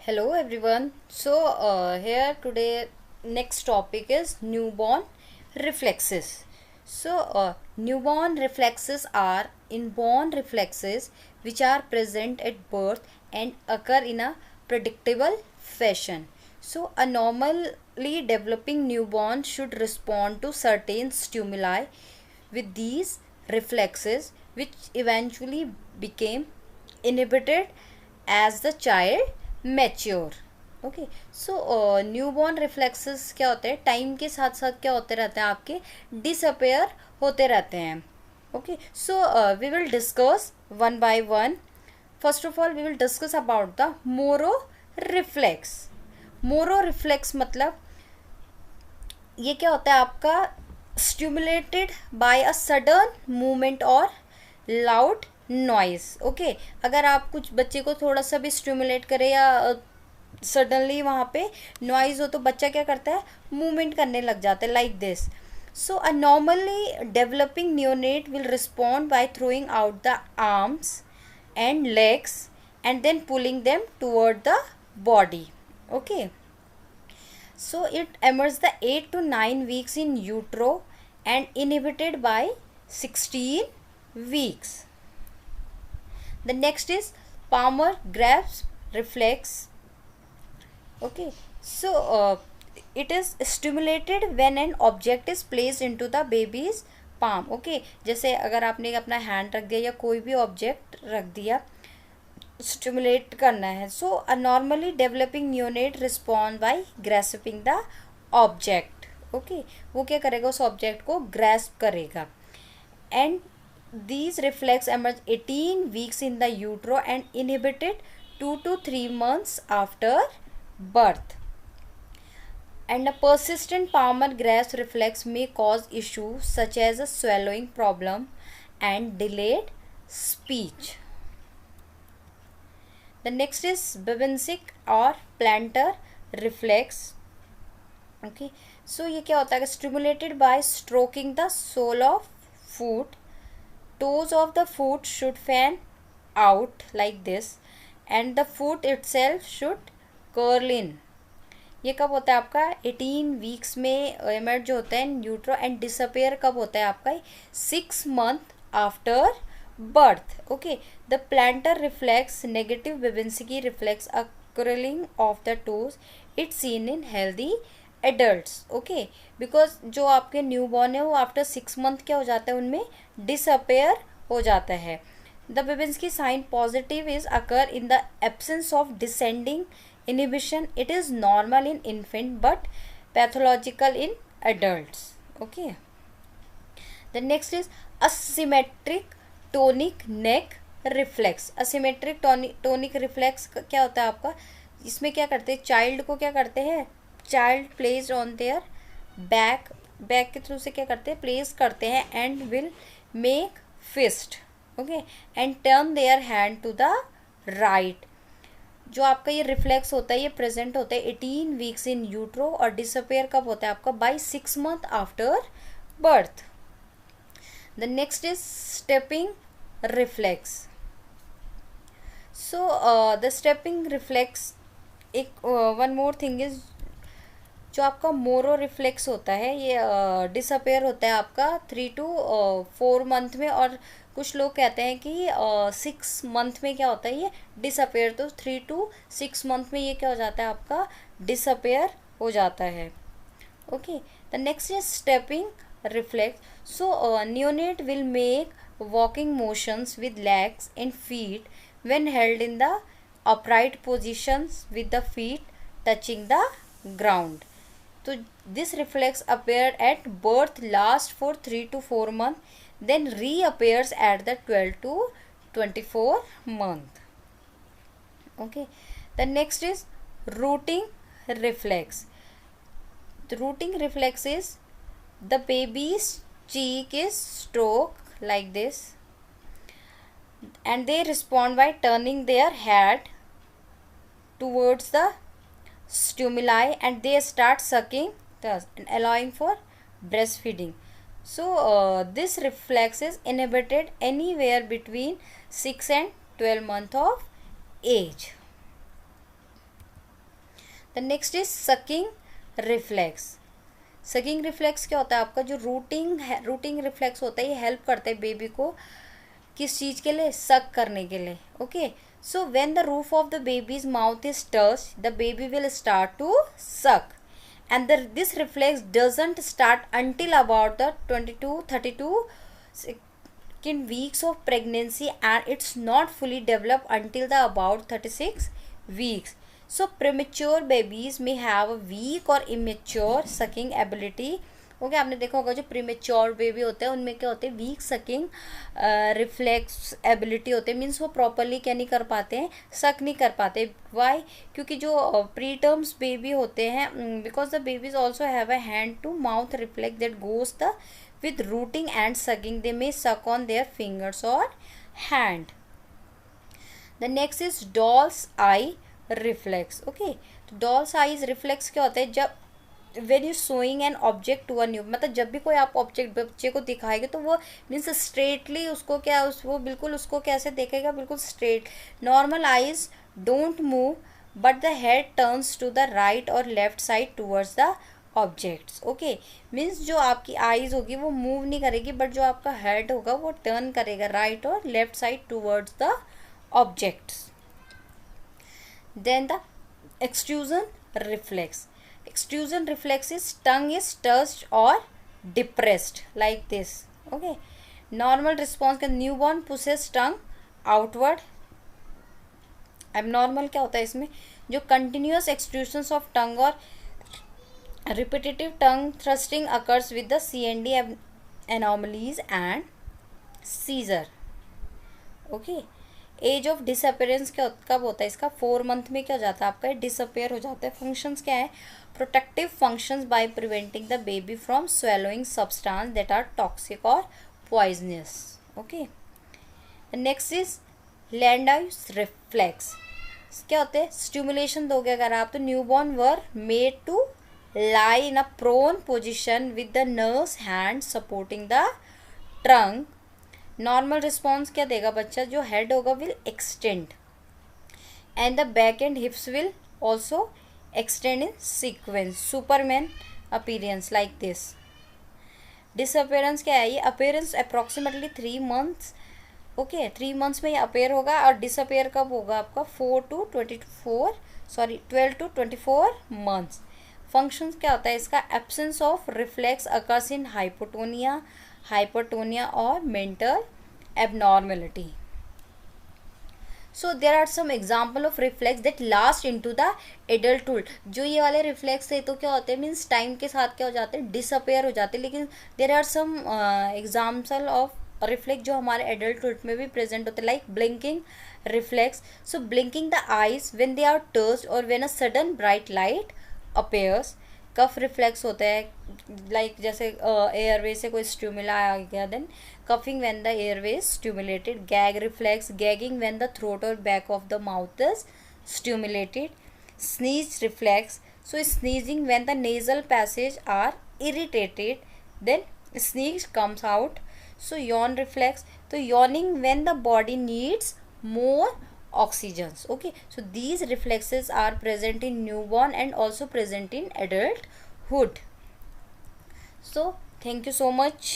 Hello everyone. Here today next topic is newborn reflexes. Newborn reflexes are inborn reflexes which are present at birth and occur in a predictable fashion. A normally developing newborn should respond to certain stimuli with these reflexes which eventually became inhibited as the child mature. Okay newborn reflexes क्या होते हैं, time के साथ साथ क्या होते रहते हैं, आपके डिसअपेयर होते रहते हैं. Okay we will discuss one by one. First of all we will discuss about the Moro reflex. Moro reflex मतलब ये क्या होता है, आपका stimulated by a sudden movement और लाउड नॉइज. ओके अगर आप कुछ बच्चे को थोड़ा सा भी स्टिमुलेट करें या सडनली वहाँ पे नॉइज हो तो बच्चा क्या करता है, मूवमेंट करने लग जाता है like this. A normally developing neonate will respond by throwing out the arms and legs and then pulling them toward the body. Okay, it emerges the 8 to 9 weeks in utero and inhibited by 16 weeks. The next is palmar grasp reflex. Okay, it is stimulated when an object is placed into the baby's palm. Okay, जैसे अगर आपने अपना hand रख दिया या कोई भी object रख दिया, स्टिमुलेट करना है. A normally developing neonate respond by grasping the object. Okay वो क्या करेगा, उस ऑब्जेक्ट को ग्रेस्प करेगा. And these reflex emerge 18 weeks in the utero and inhibited 2 to 3 months after birth. And a persistent palmar grasp reflex may cause issues such as a swallowing problem and delayed speech. The next is Babinsic or plantar reflex. Okay, ये क्या होता है, stimulated by stroking the sole of foot. Toes of the foot should fan out like this and the foot itself should curl in. ये कब होता है आपका 18 weeks में एमर्ज होता है न्यूट्रो एंड डिसअपेयर कब होता है आपका 6 month after birth. Okay the plantar reflex negative Babinski reflex a curling of the toes. It's seen in healthy adults. Okay because जो आपके न्यू बॉर्न है वो आफ्टर 6 मंथ क्या हो जाता है, उनमें डिसअपेयर हो जाता है. The Babinski sign positive is occur in the absence of descending inhibition. It is normal in infant but pathological in adults. Okay, the next is asymmetric tonic neck reflex. asymmetric tonic reflex क्या होता है आपका, इसमें क्या करते हैं, child को क्या करते हैं, child placed on their back के थ्रू से क्या करते हैं, प्लेस करते हैं and will make fist. Okay and turn their hand to the right. जो आपका ये रिफ्लेक्स होता है ये प्रेजेंट होता है 18 वीक्स इन यूट्रो और डिसअपेयर कब होता है आपका by 6 month after birth. The next is stepping reflex. The stepping reflex एक वन मोर थिंग इज, जो आपका मोरो रिफ्लेक्स होता है ये डिसअपेयर होता है आपका 3 to 4 मंथ में, और कुछ लोग कहते हैं कि 6 मंथ में क्या होता है ये डिसअपेयर. तो 3 to 6 मंथ में ये क्या हो जाता है आपका डिसअपेयर हो जाता है. Okay the next is stepping reflex. Neonate will make walking motions with legs and feet when held in the upright positions with the feet touching the ground. तो this reflex appeared at birth, last for 3 to 4 months, then reappears at the 12 to 24 month. Okay, the next is rooting reflex. The rooting reflex is the baby's cheek is stroked like this and they respond by turning their head towards the stimuli and they start sucking thus and allowing for breastfeeding. This reflex is inhibited anywhere between 6 and 12 months of age. The next is sucking reflex. Sucking reflex क्या होता है आपका, जो routing reflex होता है, ये help करता है बेबी को किस चीज़ के लिए, सक करने के लिए. Okay, so when the roof of the baby's mouth is touch, the baby will start to suck, and this reflex doesn't start until about the 32 weeks of pregnancy, and it's not fully developed until the about 36 weeks. So premature babies may have a weak or immature sucking ability. Okay, आपने देखा होगा जो premature baby होते हैं उनमें क्या होते हैं, वीक सकिंग रिफ्लेक्स एबिलिटी होते हैं. मीन्स वो प्रॉपरली क्या नहीं कर पाते हैं, सक नहीं कर पाते. वाई? क्योंकि जो प्री टर्म्स बेबी होते हैं, because the baby's also have a hand to mouth reflex that goes the with rooting and sucking. They may suck on their fingers or hand. The next is doll's eye reflex. Okay, तो doll's eyes reflex क्या होता है, जब when you showing an object to a new, मतलब जब भी कोई आप ऑब्जेक्ट बच्चे को दिखाएंगे तो वो मीन्स स्ट्रेटली उसको क्या वो बिल्कुल उसको कैसे देखेगा, बिल्कुल straight. Normal eyes don't move but the head turns to the right और left side towards the objects. Okay, means जो आपकी आईज होगी वो मूव नहीं करेगी, बट जो आपका हेड होगा वो टर्न करेगा राइट और left side towards the objects. Then the extrusion reflex. Extrusion reflex is tongue is touched or depressed like this. Okay, normal response का newborn pushes tongue outward. Abnormal क्या होता है इसमें, जो continuous extrusions of tongue और repetitive tongue thrusting occurs with the CND anomalies and seizure. Okay, age of disappearance क्या कब होता है इसका, 4 मंथ में क्या हो जाता है आपका, डिसअपेयर हो जाता है. फंक्शंस क्या है, protective functions by preventing the baby from swallowing substance that are toxic और poisonous. Okay, next is Landau reflex. क्या होते हैं, स्टिमुलेशन दोगे अगर आप तो newborn were made to lie in a prone position with the nurse's hand supporting the trunk. Normal response क्या देगा बच्चा, जो हेड होगा will extend and the back and hips will also extend in sequence. Superman appearance like this. Disappearance क्या है, ये appearance approximately 3 months. Okay, 3 months में ये अपेयर होगा और डिसअपेयर कब होगा आपका 12 to 24 मंथ्स. फंक्शंस क्या होता है इसका, absence of reflex occurs in hypotonia, hypertonia or mental abnormality. So there are some example of reflex that last into the adulthood. जो ये वाले reflex है तो क्या होते हैं, मीन्स टाइम के साथ क्या हो जाते हैं, डिसअपेयर हो जाते हैं. लेकिन there are some example of reflex जो हमारे adulthood में भी present होते हैं, like blinking reflex. So blinking the eyes when they are touched or when a sudden bright light appears. Cough reflex होता है, लाइक जैसे एयरवे से कोई स्टिमुला आ गया, then coughing when the airway is stimulated. Gag reflex, gagging when the throat और back of the mouth is stimulated. Sneeze reflex, so sneezing when the nasal passage are irritated, then sneeze comes out. So yawn reflex, तो yawning when the body needs more oxygens. Okay, so these reflexes are present in newborn and also present in adulthood. So thank you so much.